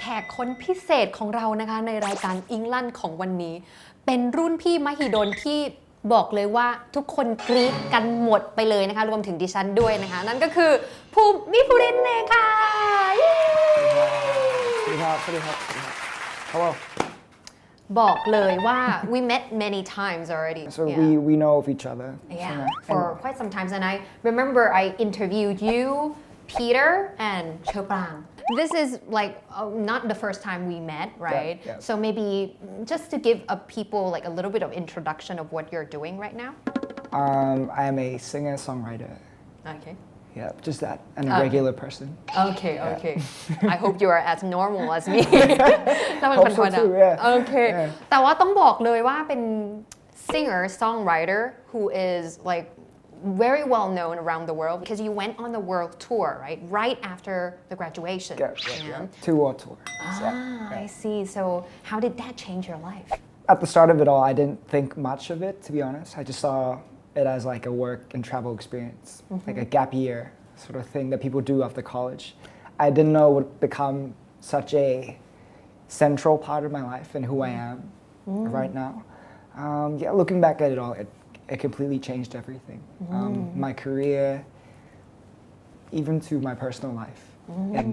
แขกคนพิเศษของเรานะคะในรายการอิงลั่นของวันนี้เป็นรุ่นพี่มหิดลที่บอกเลยว่าทุกคนกรี๊ดกันหมดไปเลยนะคะรวมถึงดิฉันด้วยนะคะนั่นก็คือภูมิวิภุรินทร์เองค่ะสวัสดีครับสวัสดีครับ Hello บอกเลยว่า we met many times already so we know of each other for quite some times and I remember I interviewed you Peter and Choprang This is like not the first time we met, right? Yeah. So maybe just to give people like a little bit of introduction of what you're doing right now. I am a singer-songwriter. Okay. Yeah, just that, and a regular person. Okay, okay. I hope you are as normal as me. แล้วมัน Hope so too, yeah. Okay. แต่ว่าต้องบอกเลยว่าเป็น singer songwriter who is like very well known around the world because you went on the world tour, right after the graduation. Yeah. 2 world tours. I see. So how did that change your life? At the start of it all, I didn't think much of it, to be honest. I just saw it as like a work and travel experience, like a gap year sort of thing that people do after college. I didn't know it would become such a central part of my life and who I am right now. Looking back at it all, it completely changed everything. My career, even to my personal life, in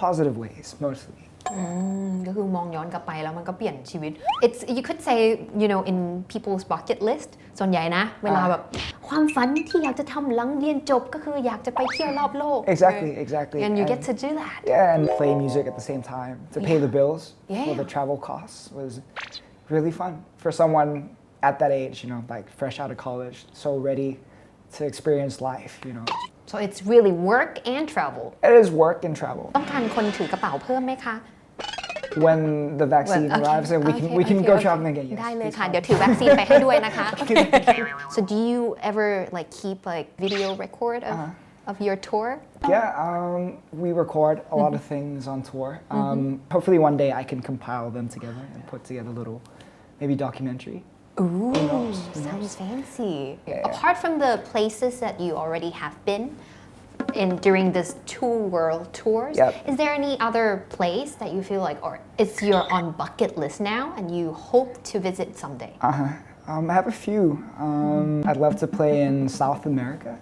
positive ways, mostly. ก็คือมองย้อนกลับไปแล้วมันก็เปลี่ยนชีวิต It's you could say you know in people's bucket list ส่วนใหญ่นะเวลาแบบความฝันที่อยากจะทำหลังเรียนจบก็คืออยากจะไปเที่ยวรอบโลก Exactly. And you get to do that. Yeah, and play music at the same time to pay the bills for the travel costs was really fun for someone at that age, you know, like fresh out of college, so ready to experience life, you know. So it's really work and travel. It is work and travel. ต้องการคนถือกระเป๋าเพิ่มไหมคะ When the vaccine arrives, and we can go traveling again. Yes, ได้เลยค่ะเดี๋ยวถือวัคซีนไปให้ด้วยนะคะ So do you ever like keep like video record of your tour? Yeah, we record a lot of things on tour. Hopefully one day I can compile them together and put together a little maybe documentary. Ooh, sounds fancy. Apart from the places that you already have been during this 2 world tours, is there any other place that you feel like, or it's your on bucket list now and you hope to visit someday? I have a few. I'd love to play in South America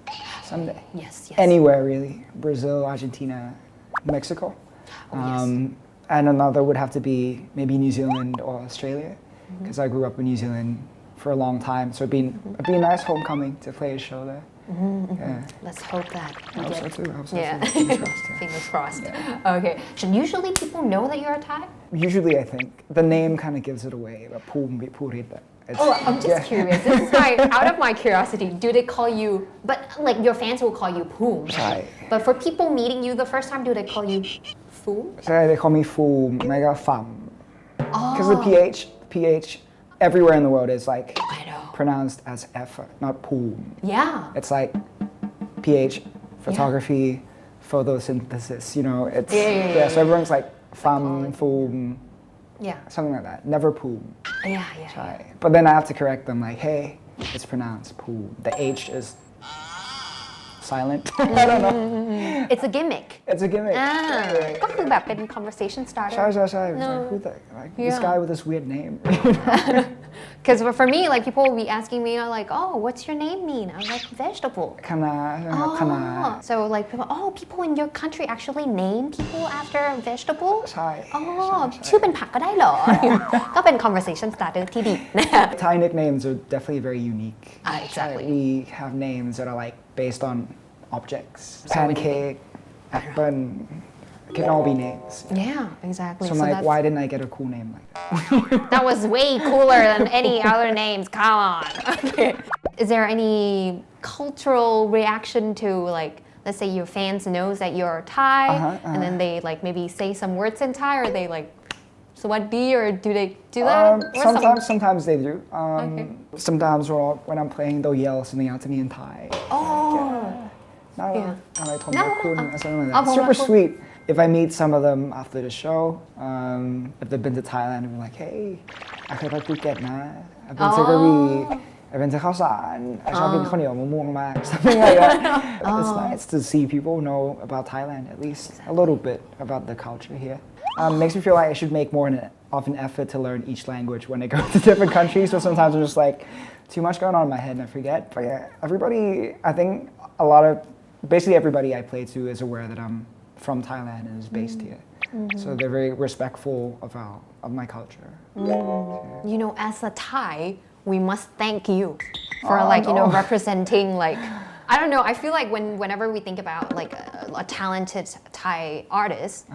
someday. Yes. Anywhere really. Brazil, Argentina, Mexico. And another would have to be maybe New Zealand or Australia. Because I grew up in New Zealand for a long time, so it'd be a nice homecoming to play a show there. Let's hope that. I hope so too. Fingers crossed. Okay. Should usually people know that you're a Thai? Usually, I think the name kind of gives it away. But Phum Viphurit. I'm just curious. This is out of my curiosity. Do they call you? But like your fans will call you Phum, right? But for people meeting you the first time, do they call you Phum? They call me Phum, mega Phum. Because the PH everywhere in the world is like pronounced as F, not Phum. Yeah. It's like PH, photography, photosynthesis, you know, it's so everyone's like Phum, Phum, something like that. Never Phum. Yeah. But then I have to correct them like, hey, it's pronounced Phum. The H is silent. I don't know. It's a gimmick. It's a gimmick. ก็คือแบบเป็น conversation starter. ใช่ Like, who the this guy with this weird name. Because for me, like people will be asking me, like, oh, what's your name mean? I'm like vegetable. คณะ So like people in your country actually name people after a vegetable? ใช่ ชื่อเป็นผักก็ได้เหรอ ก็เป็น conversation starter ที่ดีนะ Thai nicknames are definitely very unique. Exactly. We have names that are like based on objects. Pancake, apple, can all be names. Yeah, exactly. So I'm like, why didn't I get a cool name like that? That was way cooler than any other names. Come on. Okay. Is there any cultural reaction to like, let's say your fans knows that you're Thai, and then they like maybe say some words in Thai, or they like, Sawadi, or do they do that? Sometimes they do. Sometimes when I'm playing, they'll yell something out to me in Thai. Something like that. Super sweet. If I meet some of them after the show, if they've been to Thailand, I'm like, hey, I could like Phuket na. I've been to Krabi. I've been to Khao San. I shop in Khao Niao Mamung mak. Something like that. It's nice to see people know about Thailand, at least a little bit about the culture here. makes me feel like I should make more of an effort to learn each language when I go to different countries. So sometimes I'm just like, too much going on in my head and I forget. But yeah, everybody, I think basically everybody I play to is aware that I'm from Thailand and is based here. So they're very respectful of my culture. You know, as a Thai, we must thank you for representing I don't know, I feel like whenever we think about a talented Thai artist,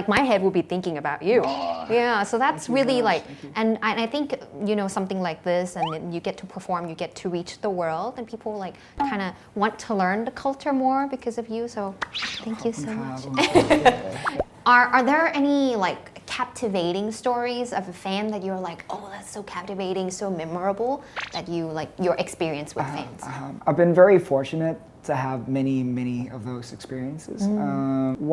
my head will be thinking about you. Yeah, so that's really and I think, something like this and you get to perform, you get to reach the world and people kind of want to learn the culture more because of you, so thank you so much. Are there any captivating stories of a fan that you're like, oh, that's so captivating, so memorable that your experience with fans? I've been very fortunate to have many of those experiences.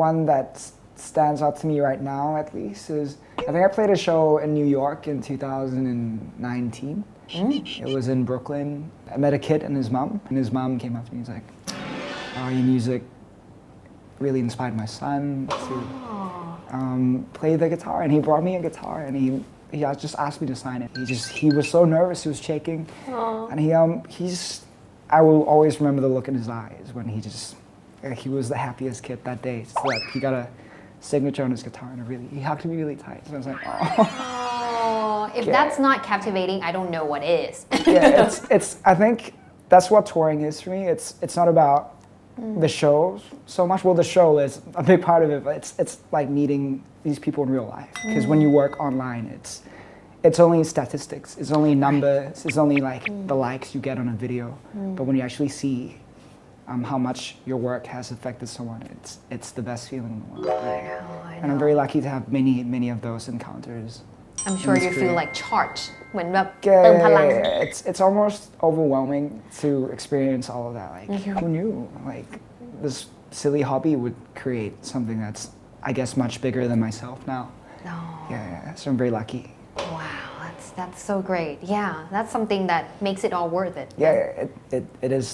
One that stands out to me right now, at least, is I think I played a show in New York in 2019. It was in Brooklyn. I met a kid and his mom came up to me. He's like, oh, your music really inspired my son to play the guitar, and he brought me a guitar, and he just asked me to sign it. He was so nervous, he was shaking, and I will always remember the look in his eyes when he was the happiest kid that day. So he got a signature on his guitar, and he hugged me really tight. So I was like, oh. If that's not captivating, I don't know what is. Yeah, I think that's what touring is for me. It's not about the show so much. Well, the show is a big part of it, but it's like meeting these people in real life. Because when you work online, it's only statistics, it's only numbers, it's only the likes you get on a video. But when you actually see how much your work has affected someone, it's the best feeling in the world. I know. And I'm very lucky to have many of those encounters. I'm sure you feel charged when เติมพลัง It's almost overwhelming to experience all of that. Who knew? This silly hobby would create something that's, I guess, much bigger than myself now. No. Yeah, so I'm very lucky. Wow, that's so great. Yeah, that's something that makes it all worth it. Yeah, it is.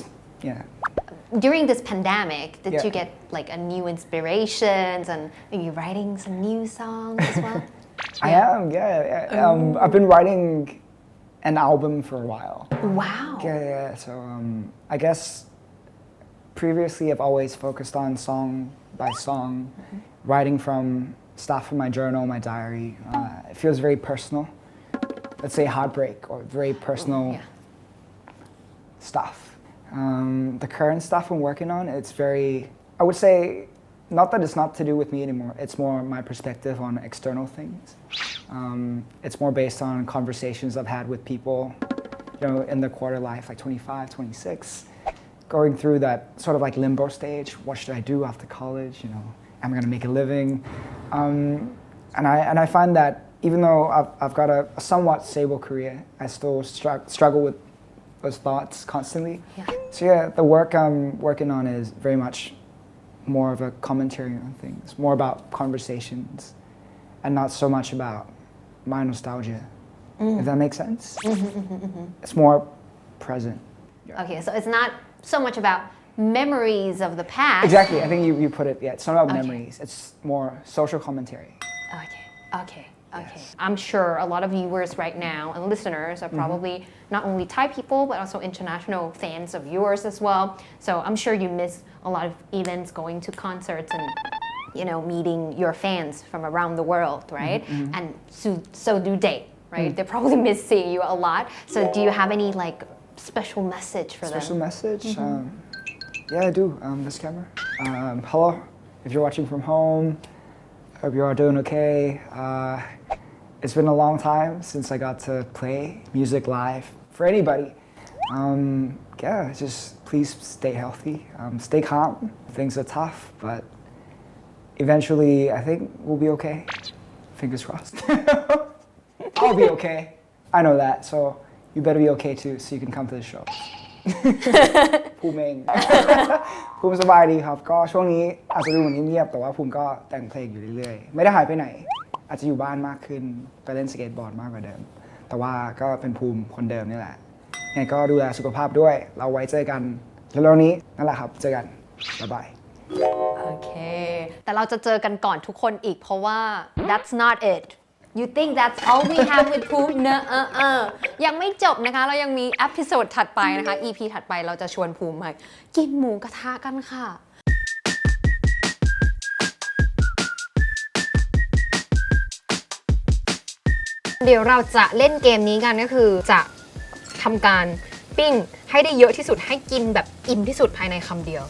Yeah. During this pandemic, did you get a new inspirations and are you writing some new songs as well? I am, yeah. I've been writing an album for a while. Wow. Yeah. So I guess previously I've always focused on song by song, writing from stuff from my journal, my diary. It feels very personal. Let's say heartbreak or very personal stuff. The current stuff I'm working on, it's very, I would say, not that it's not to do with me anymore, it's more my perspective on external things. It's more based on conversations I've had with people, in their quarter life, 25, 26, going through that sort of limbo stage. What should I do after college? Am I going to make a living? And I find that even though I've got a somewhat stable career, I still struggle with those thoughts constantly. So the work I'm working on is very much more of a commentary on things, more about conversations, and not so much about my nostalgia. If that makes sense? It's more present. Okay, so it's not so much about memories of the past. Exactly, I think you put it, it's not about memories, it's more social commentary. Okay. I'm sure a lot of viewers right now and listeners are probably not only Thai people but also international fans of yours as well. So I'm sure you miss a lot of events, going to concerts and meeting your fans from around the world, right? And so do they, right? They probably miss seeing you a lot. So do you have any special message for them? Special message? Yeah, I do. This camera. Hello, if you're watching from home. Hope you are doing okay. It's been a long time since I got to play music live for anybody. Just please stay healthy, stay calm. Things are tough, but eventually I think we'll be okay. Fingers crossed. I'll be okay. I know that, so you better be okay too, so you can come to the show. ภูมิเอง ภูมิสบายดีครับก็ช่วงนี้อาจจะดูเหมือนเงียบๆแต่ว่าภูมิก็แต่งเพลงอยู่เรื่อยๆไม่ได้หายไปไหนอาจจะอยู่บ้านมากขึ้นไปเล่นสเก็ตบอร์ดมากกว่าเดิมแต่ว่าก็เป็นภูมิคนเดิมนี่แหละยังไงก็ดูแลสุขภาพด้วยเราไว้เจอกันเร็วๆนี้นั่นแหละครับเจอกันบ๊ายบาย เคแต่เราจะเจอกันก่อนทุกคนอีกเพราะว่า that's not it you think that's all we have with Phum เนอะยังไม่จบนะคะเรายังมีเอพิโซดถัดไปนะคะ EP ถัดไปเราจะชวนPhumมากินหมูกระทะกันค่ะเดี๋ยวเราจะเล่นเกมนี้กันก็คือจะทำการปิ้งให้ได้เยอะที่สุดให้กินแบบอิ่มที่สุดภายในคำเดียว